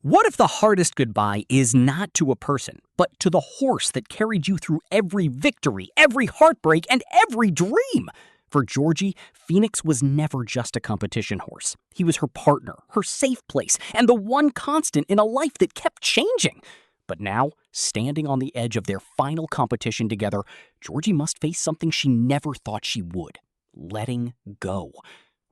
What if the hardest goodbye is not to a person, but to the horse that carried you through every victory, every heartbreak, and every dream? For Georgie, Phoenix was never just a competition horse. He was her partner, her safe place, and the one constant in a life that kept changing. But now, standing on the edge of their final competition together, Georgie must face something she never thought she would: letting go.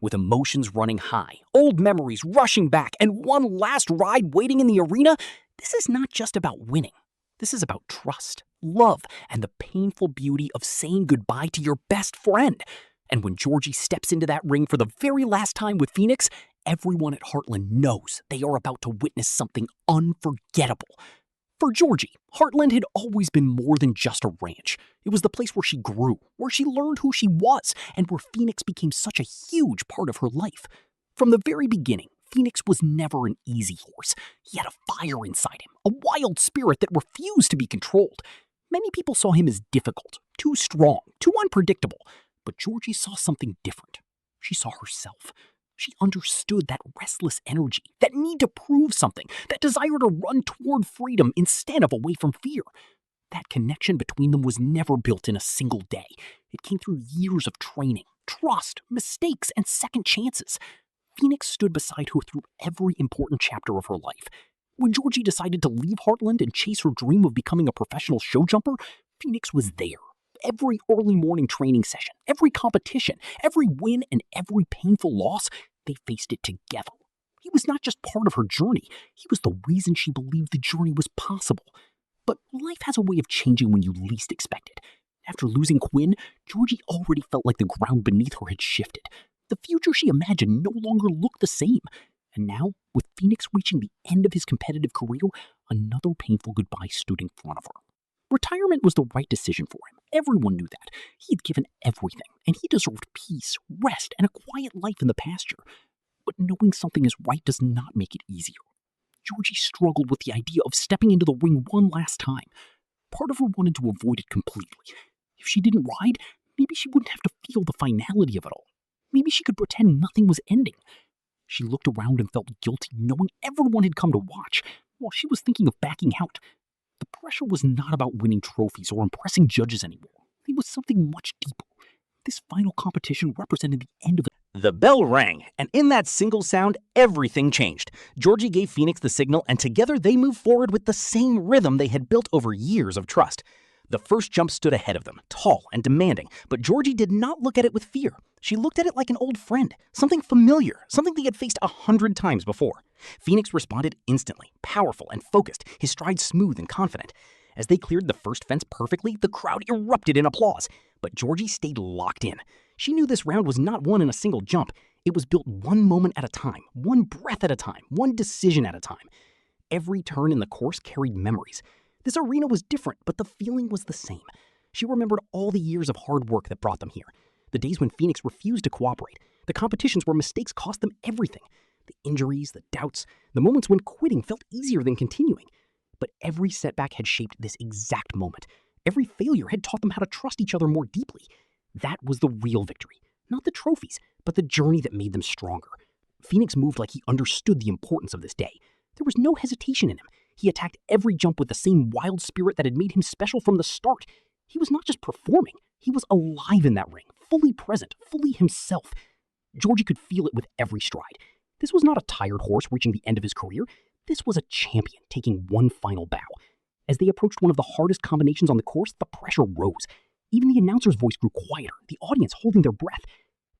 With emotions running high, old memories rushing back, and one last ride waiting in the arena, this is not just about winning. This is about trust, love, and the painful beauty of saying goodbye to your best friend. And when Georgie steps into that ring for the very last time with Phoenix, everyone at Heartland knows they are about to witness something unforgettable. For Georgie, Heartland had always been more than just a ranch. It was the place where she grew, where she learned who she was, and where Phoenix became such a huge part of her life. From the very beginning, Phoenix was never an easy horse. He had a fire inside him, a wild spirit that refused to be controlled. Many people saw him as difficult, too strong, too unpredictable. But Georgie saw something different. She saw herself. She understood that restless energy, that need to prove something, that desire to run toward freedom instead of away from fear. That connection between them was never built in a single day. It came through years of training, trust, mistakes, and second chances. Phoenix stood beside her through every important chapter of her life. When Georgie decided to leave Heartland and chase her dream of becoming a professional show jumper, Phoenix was there. Every early morning training session, every competition, every win, and every painful loss, they faced it together. He was not just part of her journey, he was the reason she believed the journey was possible. But life has a way of changing when you least expect it. After losing Quinn, Georgie already felt like the ground beneath her had shifted. The future she imagined no longer looked the same. And now, with Phoenix reaching the end of his competitive career, another painful goodbye stood in front of her. Retirement was the right decision for him. Everyone knew that. He had given everything, and he deserved peace, rest, and a quiet life in the pasture. But knowing something is right does not make it easier. Georgie struggled with the idea of stepping into the ring one last time. Part of her wanted to avoid it completely. If she didn't ride, maybe she wouldn't have to feel the finality of it all. Maybe she could pretend nothing was ending. She looked around and felt guilty knowing everyone had come to watch, while she was thinking of backing out. The pressure was not about winning trophies or impressing judges anymore. It was something much deeper. This final competition represented the end of The bell rang, and in that single sound, everything changed. Georgie gave Phoenix the signal, and together they moved forward with the same rhythm they had built over years of trust. The first jump stood ahead of them, tall and demanding, but Georgie did not look at it with fear. She looked at it like an old friend, something familiar, something they had faced 100 times before. Phoenix responded instantly, powerful and focused, his stride smooth and confident. As they cleared the first fence perfectly, the crowd erupted in applause. But Georgie stayed locked in. She knew this round was not won in a single jump. It was built one moment at a time, one breath at a time, one decision at a time. Every turn in the course carried memories. This arena was different, but the feeling was the same. She remembered all the years of hard work that brought them here. The days when Phoenix refused to cooperate. The competitions where mistakes cost them everything. The injuries, the doubts, the moments when quitting felt easier than continuing. But every setback had shaped this exact moment. Every failure had taught them how to trust each other more deeply. That was the real victory. Not the trophies, but the journey that made them stronger. Phoenix moved like he understood the importance of this day. There was no hesitation in him. He attacked every jump with the same wild spirit that had made him special from the start. He was not just performing. He was alive in that ring, fully present, fully himself. Georgie could feel it with every stride. This was not a tired horse reaching the end of his career. This was a champion taking one final bow. As they approached one of the hardest combinations on the course, the pressure rose. Even the announcer's voice grew quieter, the audience holding their breath.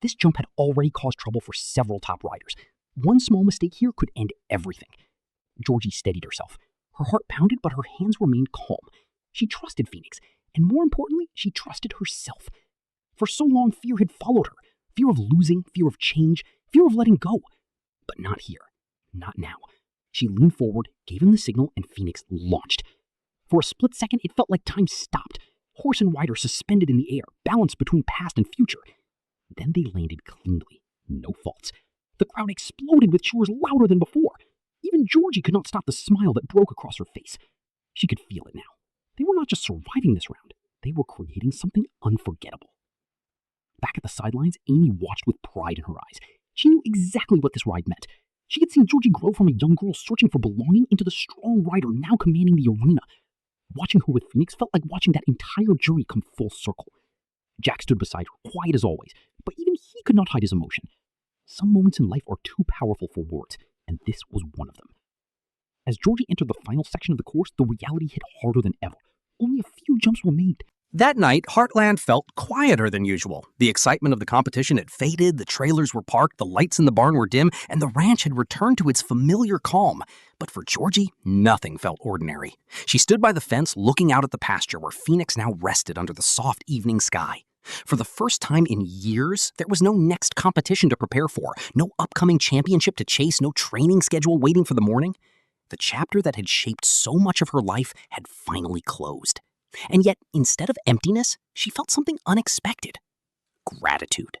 This jump had already caused trouble for several top riders. One small mistake here could end everything. Georgie steadied herself. Her heart pounded, but her hands remained calm. She trusted Phoenix, and more importantly, she trusted herself. For so long, fear had followed her. Fear of losing, fear of change, fear of letting go. But not here. Not now. She leaned forward, gave him the signal, and Phoenix launched. For a split second, it felt like time stopped. Horse and rider suspended in the air, balanced between past and future. Then they landed cleanly. No faults. The crowd exploded with cheers louder than before. Even Georgie could not stop the smile that broke across her face. She could feel it now. They were not just surviving this round. They were creating something unforgettable. Back at the sidelines, Amy watched with pride in her eyes. She knew exactly what this ride meant. She had seen Georgie grow from a young girl searching for belonging into the strong rider now commanding the arena. Watching her with Phoenix felt like watching that entire journey come full circle. Jack stood beside her, quiet as always, but even he could not hide his emotion. Some moments in life are too powerful for words, and this was one of them. As Georgie entered the final section of the course, the reality hit harder than ever. Only a few jumps were made. That night, Heartland felt quieter than usual. The excitement of the competition had faded, the trailers were parked, the lights in the barn were dim, and the ranch had returned to its familiar calm. But for Georgie, nothing felt ordinary. She stood by the fence, looking out at the pasture where Phoenix now rested under the soft evening sky. For the first time in years, there was no next competition to prepare for, no upcoming championship to chase, no training schedule waiting for the morning. The chapter that had shaped so much of her life had finally closed. And yet, instead of emptiness, she felt something unexpected. Gratitude.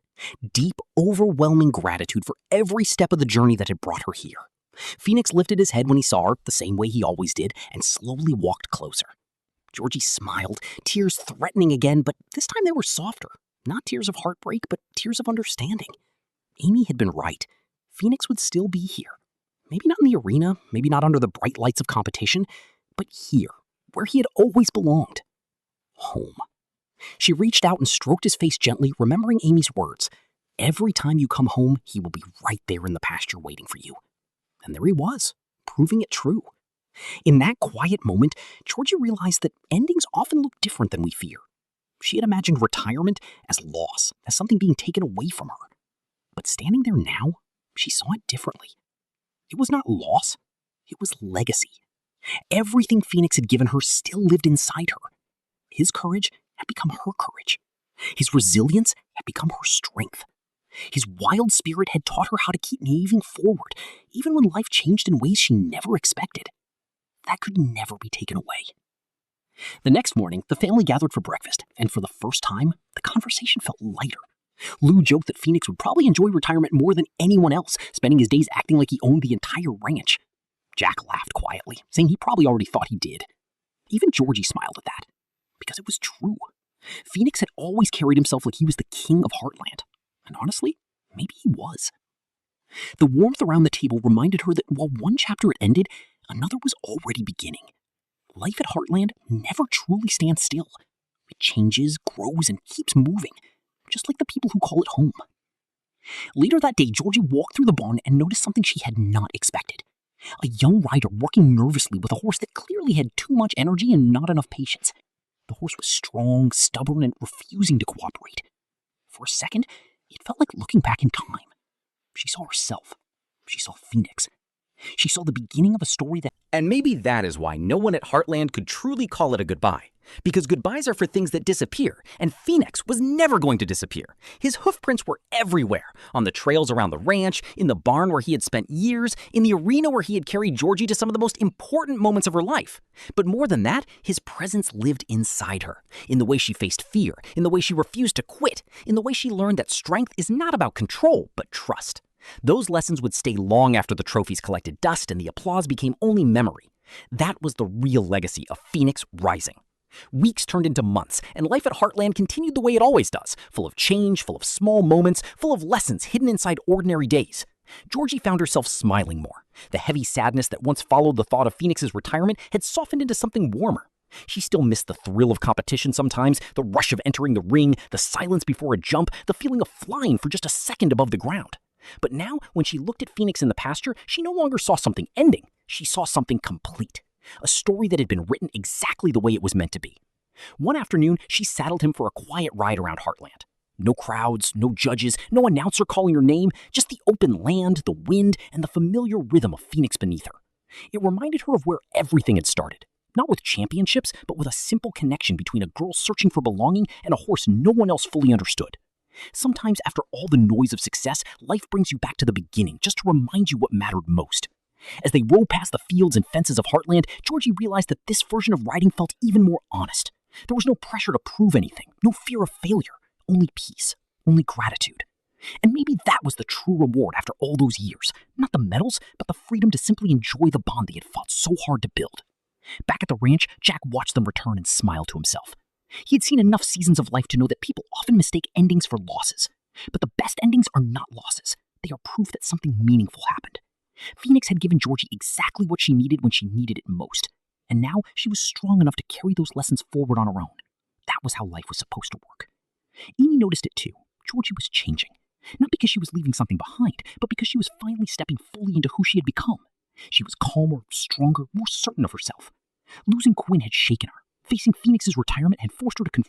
Deep, overwhelming gratitude for every step of the journey that had brought her here. Phoenix lifted his head when he saw her, the same way he always did, and slowly walked closer. Georgie smiled, tears threatening again, but this time they were softer. Not tears of heartbreak, but tears of understanding. Amy had been right. Phoenix would still be here. Maybe not in the arena, maybe not under the bright lights of competition, but here, where he had always belonged. Home. She reached out and stroked his face gently, remembering Amy's words. Every time you come home, he will be right there in the pasture waiting for you. And there he was, proving it true. In that quiet moment, Georgie realized that endings often look different than we fear. She had imagined retirement as loss, as something being taken away from her. But standing there now, she saw it differently. It was not loss, it was legacy. Everything Phoenix had given her still lived inside her. His courage had become her courage. His resilience had become her strength. His wild spirit had taught her how to keep moving forward, even when life changed in ways she never expected. That could never be taken away. The next morning, the family gathered for breakfast, and for the first time, the conversation felt lighter. Lou joked that Phoenix would probably enjoy retirement more than anyone else, spending his days acting like he owned the entire ranch. Jack laughed quietly, saying he probably already thought he did. Even Georgie smiled at that, because it was true. Phoenix had always carried himself like he was the king of Heartland, and honestly, maybe he was. The warmth around the table reminded her that while one chapter had ended, another was already beginning. Life at Heartland never truly stands still. It changes, grows, and keeps moving, just like the people who call it home. Later that day, Georgie walked through the barn and noticed something she had not expected. A young rider working nervously with a horse that clearly had too much energy and not enough patience. The horse was strong, stubborn, and refusing to cooperate. For a second, it felt like looking back in time. She saw herself. She saw Phoenix. She saw the beginning of a story that... And maybe that is why no one at Heartland could truly call it a goodbye. Because goodbyes are for things that disappear, and Phoenix was never going to disappear. His hoofprints were everywhere, on the trails around the ranch, in the barn where he had spent years, in the arena where he had carried Georgie to some of the most important moments of her life. But more than that, his presence lived inside her, in the way she faced fear, in the way she refused to quit, in the way she learned that strength is not about control, but trust. Those lessons would stay long after the trophies collected dust and the applause became only memory. That was the real legacy of Phoenix rising. Weeks turned into months, and life at Heartland continued the way it always does, full of change, full of small moments, full of lessons hidden inside ordinary days. Georgie found herself smiling more. The heavy sadness that once followed the thought of Phoenix's retirement had softened into something warmer. She still missed the thrill of competition sometimes, the rush of entering the ring, the silence before a jump, the feeling of flying for just a second above the ground. But now, when she looked at Phoenix in the pasture, she no longer saw something ending. She saw something complete. A story that had been written exactly the way it was meant to be. One afternoon, she saddled him for a quiet ride around Heartland. No crowds, no judges, no announcer calling her name, just the open land, the wind, and the familiar rhythm of Phoenix beneath her. It reminded her of where everything had started. Not with championships, but with a simple connection between a girl searching for belonging and a horse no one else fully understood. Sometimes after all the noise of success, life brings you back to the beginning just to remind you what mattered most. As they rode past the fields and fences of Heartland, Georgie realized that this version of riding felt even more honest. There was no pressure to prove anything, no fear of failure, only peace, only gratitude. And maybe that was the true reward after all those years. Not the medals, but the freedom to simply enjoy the bond they had fought so hard to build. Back at the ranch, Jack watched them return and smiled to himself. He had seen enough seasons of life to know that people often mistake endings for losses. But the best endings are not losses. They are proof that something meaningful happened. Phoenix had given Georgie exactly what she needed when she needed it most, and now she was strong enough to carry those lessons forward on her own. That was how life was supposed to work. Amy noticed it too. Georgie was changing. Not because she was leaving something behind, but because she was finally stepping fully into who she had become. She was calmer, stronger, more certain of herself. Losing Quinn had shaken her. Facing Phoenix's retirement had forced her to confront